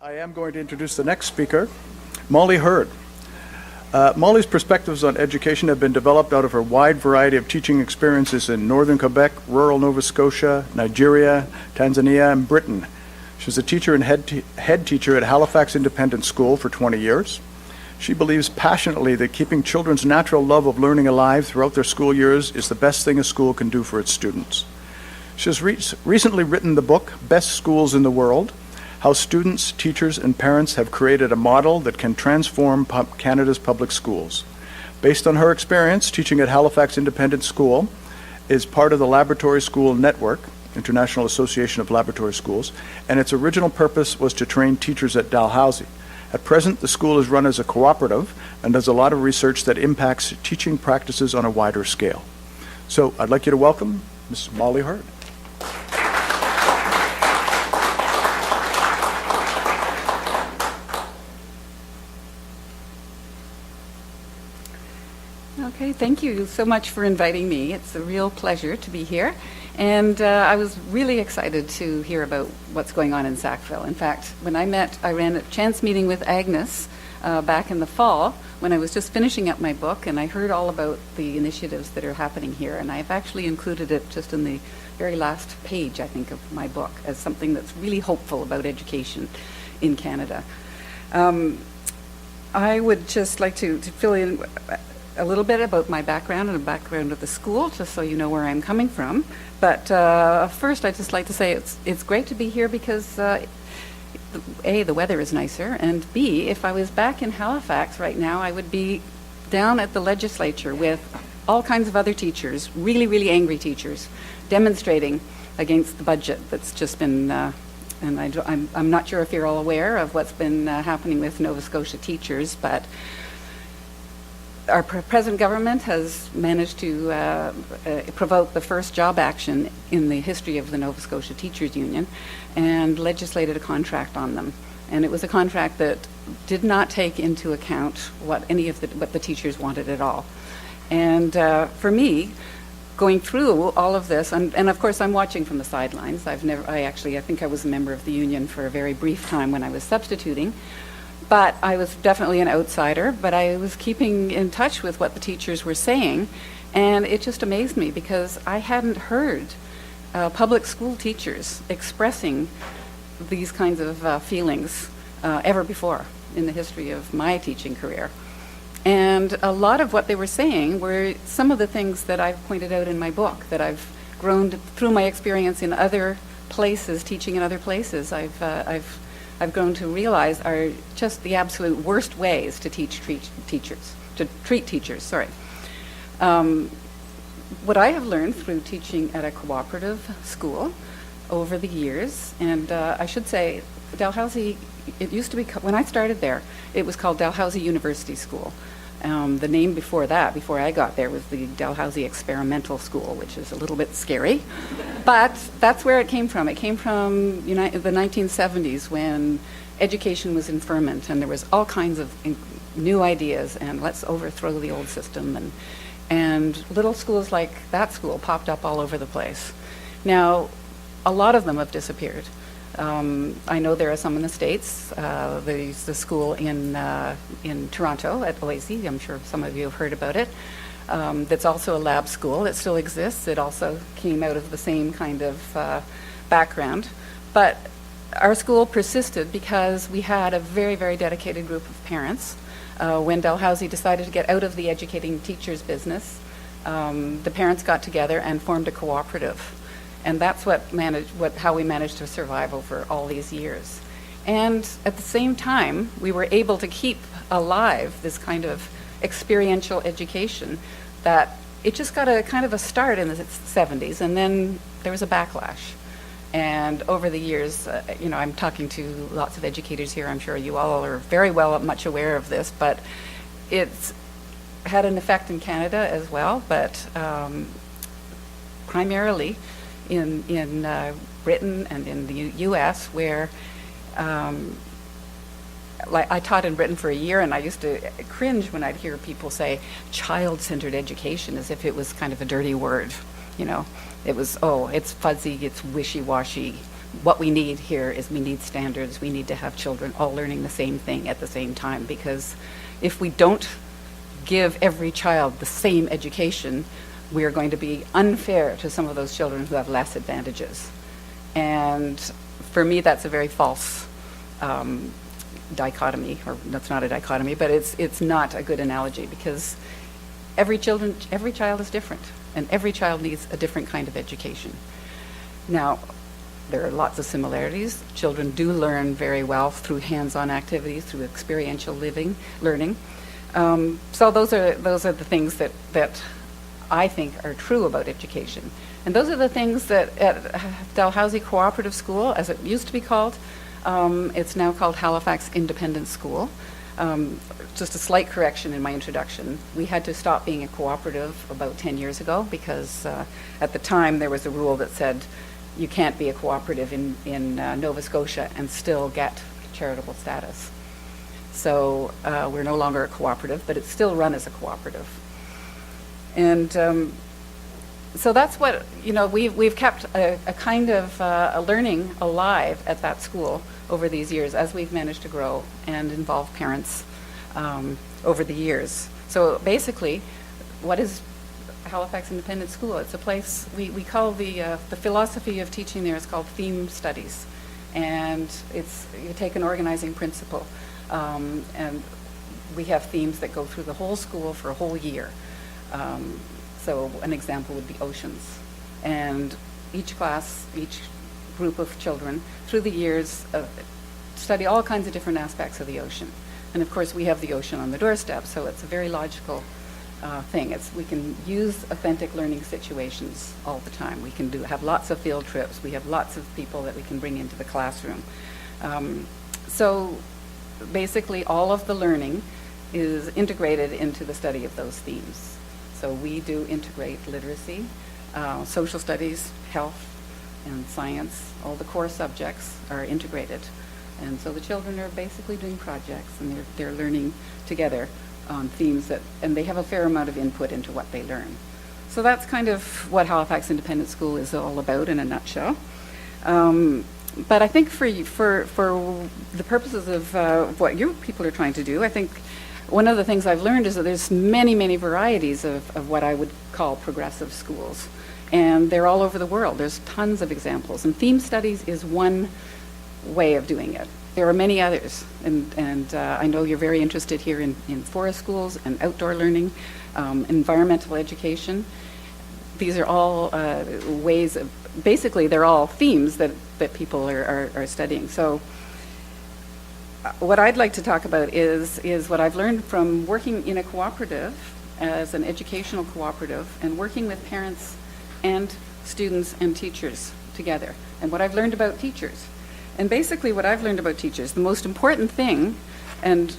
I am going to introduce the next speaker, Molly Hurd. Molly's perspectives on education have been developed out of her wide variety of teaching experiences in northern Quebec, rural Nova Scotia, Nigeria, Tanzania, and Britain. She's a teacher and head teacher at Halifax Independent School for 20 years. She believes passionately that keeping children's natural love of learning alive throughout their school years is the best thing a school can do for its students. She has recently written the book, Best Schools in the World: How Students, Teachers, and Parents Have Created a Model That Can Transform Canada's Public Schools. Based on her experience teaching at Halifax Independent School, is part of the Laboratory School Network, International Association of Laboratory Schools, and its original purpose was to train teachers at Dalhousie. At present, the school is run as a cooperative and does a lot of research that impacts teaching practices on a wider scale. So I'd like you to welcome Ms. Molly Hurd. Okay, thank you so much for inviting me. It's a real pleasure to be here. And I was really excited to hear about what's going on in Sackville. In fact, when I ran a chance meeting with Agnes back in the fall when I was just finishing up my book, and I heard all about the initiatives that are happening here. And I've actually included it just in the very last page, I think, of my book as something that's really hopeful about education in Canada. I would just like to fill in a little bit about my background and the background of the school, just so you know where I'm coming from. But first, I'd just like to say it's great to be here because A, the weather is nicer, and B, if I was back in Halifax right now, I would be down at the legislature with all kinds of other teachers, really, really angry teachers, demonstrating against the budget that's just been, and I'm not sure if you're all aware of what's been happening with Nova Scotia teachers, but our present government has managed to provoke the first job action in the history of the Nova Scotia Teachers Union and legislated a contract on them. And it was a contract that did not take into account what the teachers wanted at all. And for me, going through all of this, and of course I'm watching from the sidelines. I think I was a member of the union for a very brief time when I was substituting. But I was definitely an outsider, but I was keeping in touch with what the teachers were saying, and it just amazed me because I hadn't heard public school teachers expressing these kinds of feelings ever before in the history of my teaching career. And a lot of what they were saying were some of the things that I've pointed out in my book, that I've grown through my experience in other places, teaching in other places. I've grown to realize are just the absolute worst ways to treat teachers. What I have learned through teaching at a cooperative school over the years, and I should say Dalhousie, it used to be, when I started there, it was called Dalhousie University School. The name before that, before I got there, was the Dalhousie Experimental School, which is a little bit scary. But that's where it came from. It came from the 1970s when education was in ferment and there was all kinds of new ideas and let's overthrow the old system. And little schools like that school popped up all over the place. Now, a lot of them have disappeared. I know there are some in the States. There's the school in Toronto at Boise. I'm sure some of you have heard about it. That's also a lab school. It still exists. It also came out of the same kind of background. But our school persisted because we had a very, very dedicated group of parents. When Dalhousie decided to get out of the educating teachers business, the parents got together and formed a cooperative. And that's how we managed to survive over all these years. And at the same time, we were able to keep alive this kind of experiential education that it just got a kind of a start in the 70s, and then there was a backlash. And over the years, I'm talking to lots of educators here. I'm sure you all are very much aware of this, but it's had an effect in Canada as well, but primarily in Britain and in the U.S., where I taught in Britain for a year, and I used to cringe when I'd hear people say child-centered education as if it was kind of a dirty word. It was, it's fuzzy, it's wishy-washy, what we need here is we need standards. We need to have children all learning the same thing at the same time, because if we don't give every child the same education, we are going to be unfair to some of those children who have less advantages. And for me, that's a very false dichotomy, or that's not a dichotomy, but it's not a good analogy, because every child is different, and every child needs a different kind of education. Now, there are lots of similarities. Children do learn very well through hands-on activities, through experiential learning. So those are the things that I think are true about education. And those are the things that at Dalhousie Cooperative School, as it used to be called, it's now called Halifax Independent School. Just a slight correction in my introduction. We had to stop being a cooperative about 10 years ago, because at the time there was a rule that said you can't be a cooperative in Nova Scotia and still get charitable status. So we're no longer a cooperative, but it's still run as a cooperative. And so that's what, we've kept a kind of a learning alive at that school over these years as we've managed to grow and involve parents over the years. So basically, what is Halifax Independent School? It's a place, we call the philosophy of teaching there is called theme studies. And you take an organizing principle, and we have themes that go through the whole school for a whole year. So an example would be oceans. And each class, each group of children, through the years, study all kinds of different aspects of the ocean. And of course, we have the ocean on the doorstep, so it's a very logical thing. We can use authentic learning situations all the time. We can have lots of field trips. We have lots of people that we can bring into the classroom. So basically, all of the learning is integrated into the study of those themes. So we do integrate literacy, social studies, health, and science. All the core subjects are integrated. And so the children are basically doing projects, and they're learning together on themes and they have a fair amount of input into what they learn. So that's kind of what Halifax Independent School is all about in a nutshell. But I think for the purposes of what you people are trying to do, I think one of the things I've learned is that there's many, many varieties of what I would call progressive schools. And they're all over the world. There's tons of examples. And theme studies is one way of doing it. There are many others. And I know you're very interested here in forest schools and outdoor learning, environmental education. These are all ways of, basically they're all themes that people are studying. So what I'd like to talk about is what I've learned from working in a cooperative as an educational cooperative and working with parents and students and teachers together, and what I've learned about teachers. And basically what I've learned about teachers, the most important thing, and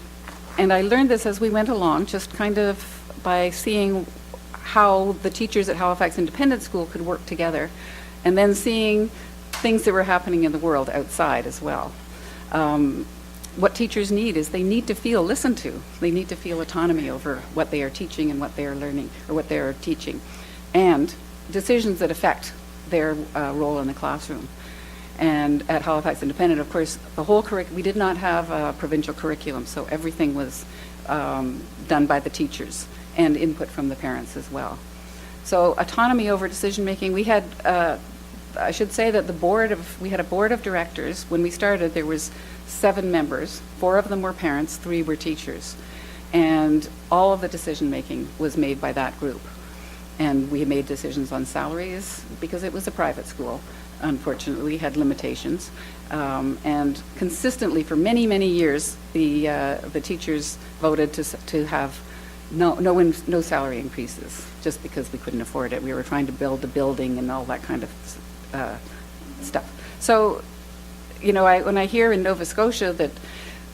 I learned this as we went along, just kind of by seeing how the teachers at Halifax Independent School could work together, and then seeing things that were happening in the world outside as well. What teachers need is they need to feel listened to. They need to feel autonomy over what they are teaching and what they are learning, or what they are teaching, and decisions that affect their role in the classroom. And at Halifax Independent, of course, the whole we did not have a provincial curriculum, so everything was done by the teachers and input from the parents as well. So autonomy over decision making. We had, I should say that we had a board of directors. When we started, there was 7 members. 4 of them were parents, 3 were teachers. And all of the decision making was made by that group. And we made decisions on salaries because it was a private school. Unfortunately, we had limitations. And consistently for many, many years, the teachers voted to have no salary increases just because we couldn't afford it. We were trying to build a building and all that kind of stuff. So, when I hear in Nova Scotia that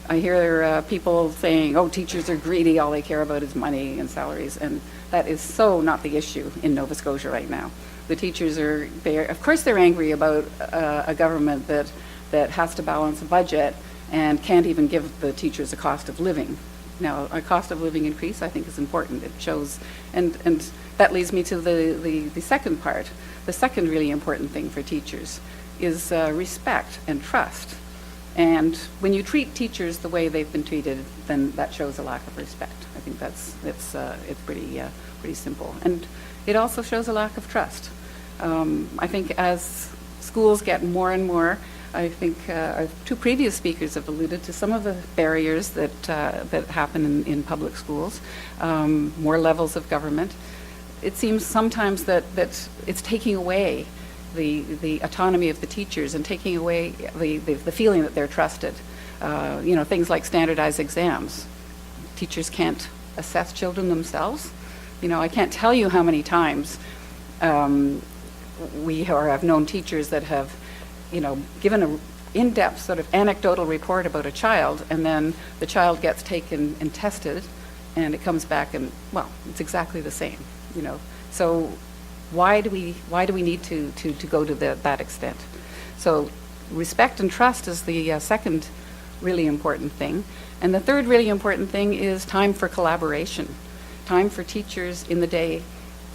I hear people saying, oh, teachers are greedy, all they care about is money and salaries, and that is so not the issue in Nova Scotia right now. The teachers of course they're angry about a government that has to balance a budget and can't even give the teachers a cost of living. Now, a cost of living increase, I think, is important. It shows, and that leads me to the second part. The second really important thing for teachers is respect and trust. And when you treat teachers the way they've been treated, then that shows a lack of respect. I think it's pretty simple. And it also shows a lack of trust. I think as schools get more and more, I think our two previous speakers have alluded to some of the barriers that happen in public schools, more levels of government. It seems sometimes that it's taking away the autonomy of the teachers and taking away the feeling that they're trusted. Things like standardized exams. Teachers can't assess children themselves. I can't tell you how many times I've known teachers that have, given an in-depth sort of anecdotal report about a child, and then the child gets taken and tested, and it comes back and, well, it's exactly the same, So why do we need to go to that extent? So respect and trust is the second really important thing. And the third really important thing is time for collaboration. Time for teachers in the day,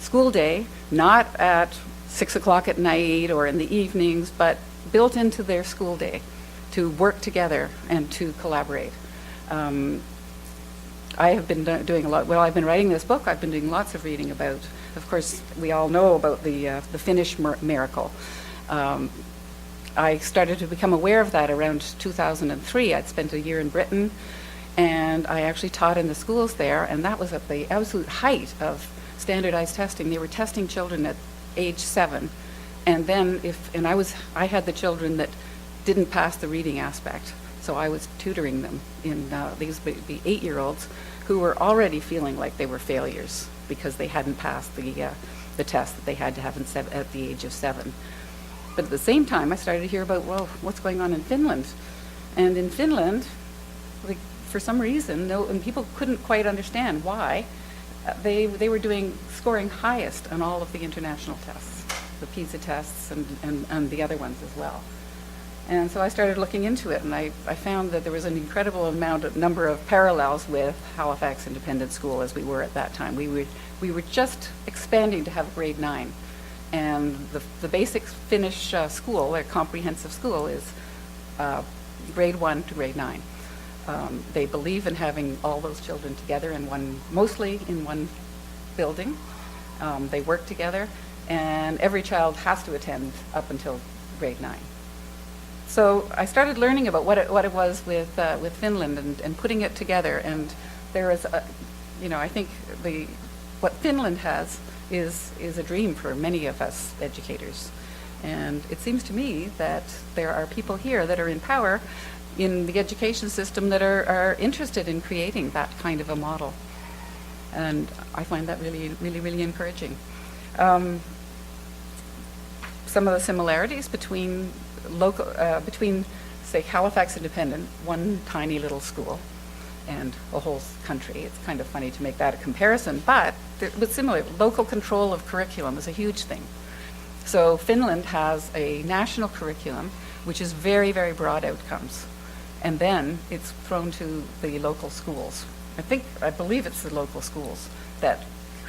school day, not at 6 o'clock at night or in the evenings, but built into their school day to work together and to collaborate. I have been doing a lot. Well, I've been writing this book. I've been doing lots of reading about. Of course, we all know about the Finnish miracle. I started to become aware of that around 2003. I'd spent a year in Britain, and I actually taught in the schools there, and that was at the absolute height of standardized testing. They were testing children at age 7, and then I had the children that didn't pass the reading aspect, so I was tutoring them in these would be 8-year-olds who were already feeling like they were failures because they hadn't passed the test that they had to have at the age of 7. But at the same time, I started to hear about, well, what's going on in Finland? And in Finland, for some reason, and people couldn't quite understand why, they were scoring highest on all of the international tests, the PISA tests and the other ones as well. And so I started looking into it, and I found that there was an incredible number of parallels with Halifax Independent School as we were at that time. We were just expanding to have grade 9. And the basic Finnish school, their comprehensive school, is grade 1 to grade 9. They believe in having all those children together mostly in one building. They work together, and every child has to attend up until grade 9. So I started learning about what it was with Finland and putting it together. And there is, I think what Finland has is a dream for many of us educators. And it seems to me that there are people here that are in power in the education system that are interested in creating that kind of a model. And I find that really, really, really encouraging. Some of the similarities between say, Halifax Independent, one tiny little school, and a whole country. It's kind of funny to make that a comparison, but similar. Local control of curriculum is a huge thing. So Finland has a national curriculum, which is very, very broad outcomes. And then it's thrown to the local schools. I believe it's the local schools that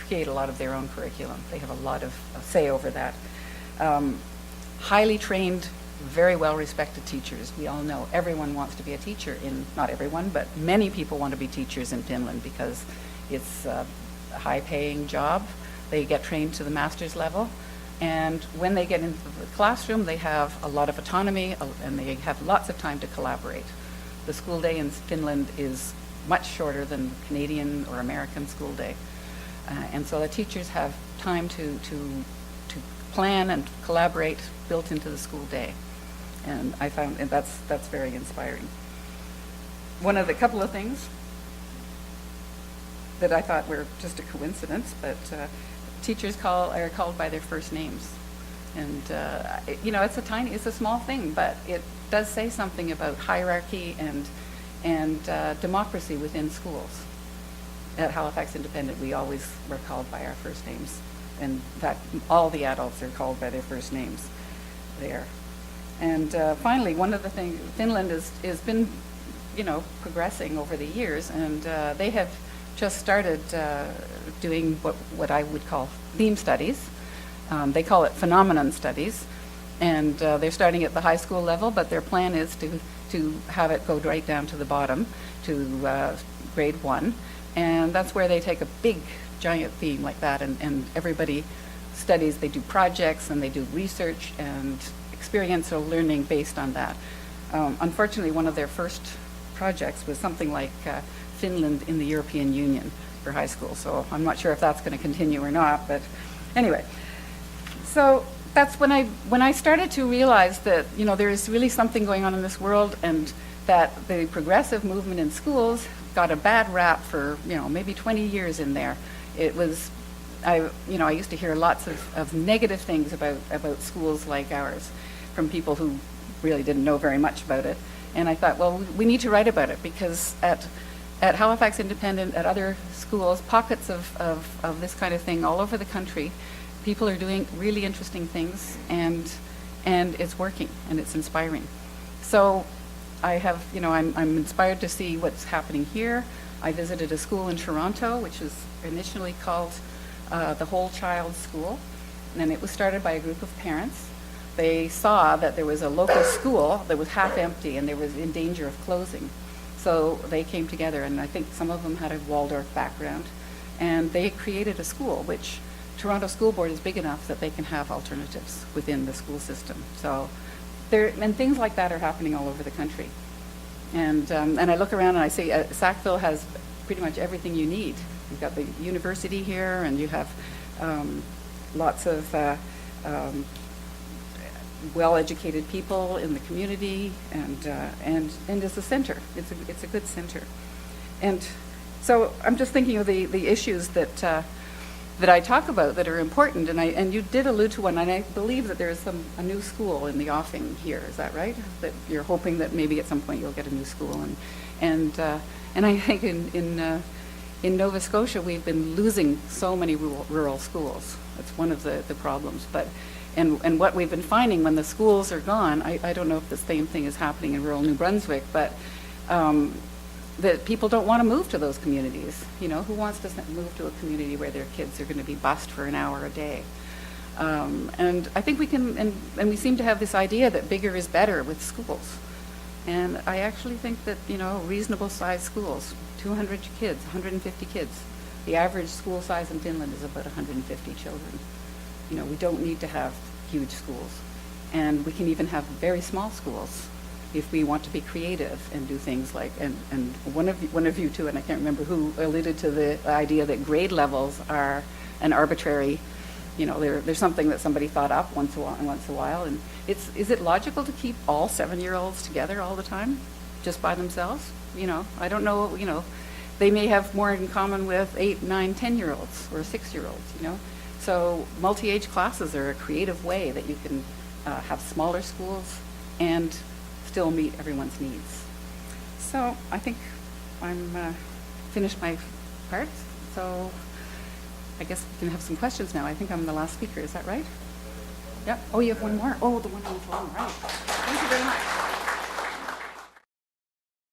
create a lot of their own curriculum. They have a lot of say over that. Highly trained, very well-respected teachers. We all know everyone wants to be a teacher not everyone, but many people want to be teachers in Finland because it's a high-paying job. They get trained to the master's level. And when they get into the classroom, they have a lot of autonomy and they have lots of time to collaborate. The school day in Finland is much shorter than Canadian or American school day. And so the teachers have time to plan and collaborate built into the school day. And I found that's very inspiring. Couple of things that I thought were just a coincidence, but teachers are called by their first names. And, it's a small thing, but it does say something about hierarchy and democracy within schools. At Halifax Independent, we always were called by our first names. And in fact, all the adults are called by their first names there. And finally, one of the things, Finland has been, progressing over the years, and they have just started doing what I would call theme studies. They call it phenomenon studies. And they're starting at the high school level, but their plan is to have it go right down to the bottom, to grade 1. And that's where they take a big, giant theme like that, and everybody studies, they do projects, and they do research and experiential learning based on that. Unfortunately, one of their first projects was something like Finland in the European Union for high school, so I'm not sure if that's going to continue or not, but anyway. So that's when I started to realize that, you know, there is really something going on in this world, and that the progressive movement in schools got a bad rap for, you know, maybe 20 years in there. It was, I used to hear lots of negative things about schools like ours from people who really didn't know very much about it. And I thought, well, we need to write about it, because at Halifax Independent, at other schools, pockets of this kind of thing all over the country, people are doing really interesting things, and it's working, and it's inspiring. So I have, you know, I'm inspired to see what's happening here. I visited a school in Toronto, which was initially called the Whole Child School, and it was started by a group of parents. They saw that there was a local school that was half empty and there was in danger of closing. So they came together, and I think some of them had a Waldorf background, and they created a school, which Toronto School Board is big enough that they can have alternatives within the school system. So and things like that are happening all over the country. And I look around and I see Sackville has pretty much everything you need. You've got the university here, and you have lots of well-educated people in the community, and it's a center. It's a good center. And so I'm just thinking of the issues that I talk about that are important, and you did allude to one, and I believe that there is a new school in the offing here. Is that right? That you're hoping that maybe at some point you'll get a new school, and I think in Nova Scotia we've been losing so many rural schools. That's one of the problems. But and what we've been finding when the schools are gone, I don't know if the same thing is happening in rural New Brunswick, but that people don't want to move to those communities. You know, who wants to move to a community where their kids are going to be bused for an hour a day? And I think we can, and we seem to have this idea that bigger is better with schools. And I actually think that, you know, reasonable sized schools, 200 kids, 150 kids. The average school size in Finland is about 150 children. You know, we don't need to have huge schools. And we can even have very small schools if we want to be creative and do things like, and one of you too, and I can't remember who, alluded to the idea that grade levels are an arbitrary, you know, they're something that somebody thought up once in a while, and is it logical to keep all 7-year-olds together all the time, just by themselves? You know, I don't know, you know, they may have more in common with 8, 9, 10-year-olds or 6-year-olds, you know. So multi-age classes are a creative way that you can have smaller schools and still meet everyone's needs. So I think I'm finished my part. So I guess we can have some questions now. I think I'm the last speaker. Is that right? Yeah. Oh, you have one more. Oh, the one on the phone. Right. Thank you very much.